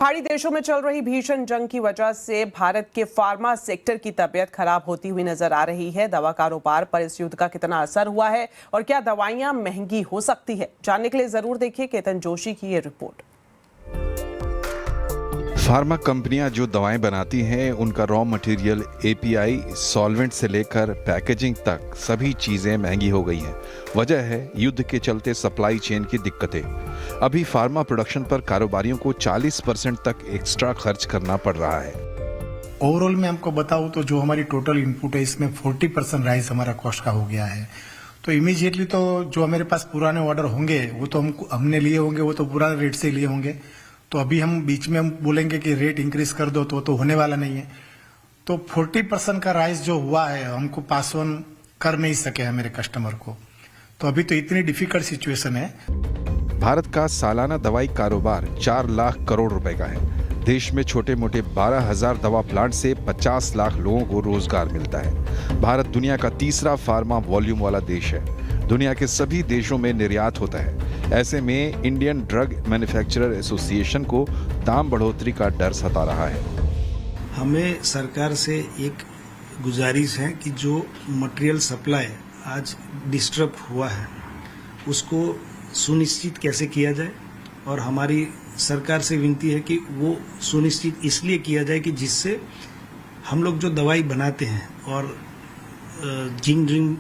पहाड़ी देशों में चल रही भीषण जंग की वजह से भारत के फार्मा सेक्टर की तबीयत खराब होती हुई नजर आ रही है। दवा कारोबार पर इस युद्ध का कितना असर हुआ है और क्या दवाइयां महंगी हो सकती है, जानने के लिए जरूर देखिए केतन जोशी की ये रिपोर्ट। फार्मा कंपनियां जो दवाएं बनाती हैं उनका रॉ मटेरियल, एपीआई, सॉल्वेंट से लेकर पैकेजिंग तक सभी चीजें महंगी हो गई हैं। वजह है युद्ध के चलते सप्लाई चेन की दिक्कतें। अभी फार्मा प्रोडक्शन पर कारोबारियों को 40% तक एक्स्ट्रा खर्च करना पड़ रहा है। ओवरऑल में हमको बताऊं तो जो हमारी टोटल इनपुट है इसमें 40% राइज हमारा कॉस्ट का हो गया है। तो इमीडिएटली तो जो मेरे पास पुराने ऑर्डर होंगे वो तो हमने लिए होंगे, वो तो पुराने रेट से लिए होंगे। तो अभी हम बीच में हम बोलेंगे कि रेट इंक्रीज कर दो तो होने वाला नहीं है। तो 40% का राइज जो हुआ है हमको पास ऑन कर नहीं सके हैं मेरे कस्टमर को। तो अभी तो इतनी डिफिकल्ट सिचुएशन है। भारत का सालाना दवाई कारोबार 4 लाख करोड़ रुपए का है। देश में छोटे मोटे 12,000 दवा प्लांट से 50 लाख लोगों को रोजगार मिलता है। भारत दुनिया का तीसरा फार्मा वॉल्यूम वाला देश है। दुनिया के सभी देशों में निर्यात होता है। ऐसे में इंडियन ड्रग मैन्युफैक्चरर एसोसिएशन को दाम बढ़ोतरी का डर सता रहा है। हमें सरकार से एक गुजारिश है कि जो मटेरियल सप्लाई आज डिस्टर्ब हुआ है उसको सुनिश्चित कैसे किया जाए, और हमारी सरकार से विनती है कि वो सुनिश्चित इसलिए किया जाए कि जिससे हम लोग जो दवाई बनाते हैं और जिन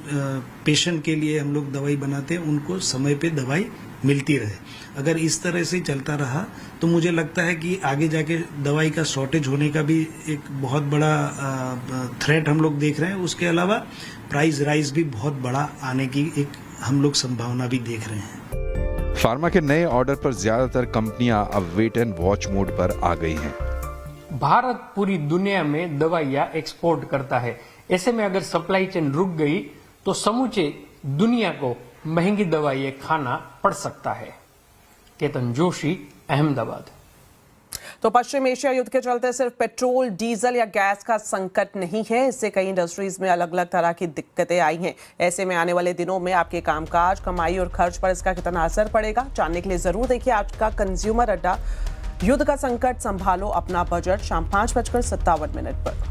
पेशेंट के लिए हम लोग दवाई बनाते हैं उनको समय पे दवाई मिलती रहे। अगर इस तरह से चलता रहा तो मुझे लगता है कि आगे जाके दवाई का शॉर्टेज होने का भी एक बहुत बड़ा थ्रेट हम लोग देख रहे हैं। उसके अलावा प्राइस राइज भी बहुत बड़ा आने की एक हम लोग संभावना भी देख रहे हैं। फार्मा के नए ऑर्डर पर ज्यादातर कंपनियां अब वेट एंड वॉच मोड पर आ गई हैं। भारत पूरी दुनिया में दवाइयां एक्सपोर्ट करता है। ऐसे में अगर सप्लाई चेन रुक गई तो समूचे दुनिया को महंगी दवाइयां खाना पड़ सकता है। केतन जोशी, अहमदाबाद। तो पश्चिम एशिया युद्ध के चलते सिर्फ पेट्रोल, डीजल या गैस का संकट नहीं है, इससे कई इंडस्ट्रीज में अलग अलग तरह की दिक्कतें आई हैं। ऐसे में आने वाले दिनों में आपके कामकाज, कमाई और खर्च पर इसका कितना असर पड़ेगा, जानने के लिए जरूर देखिए आज का कंज्यूमर अड्डा। युद्ध का संकट संभालो अपना बजट, शाम 5:57 पर।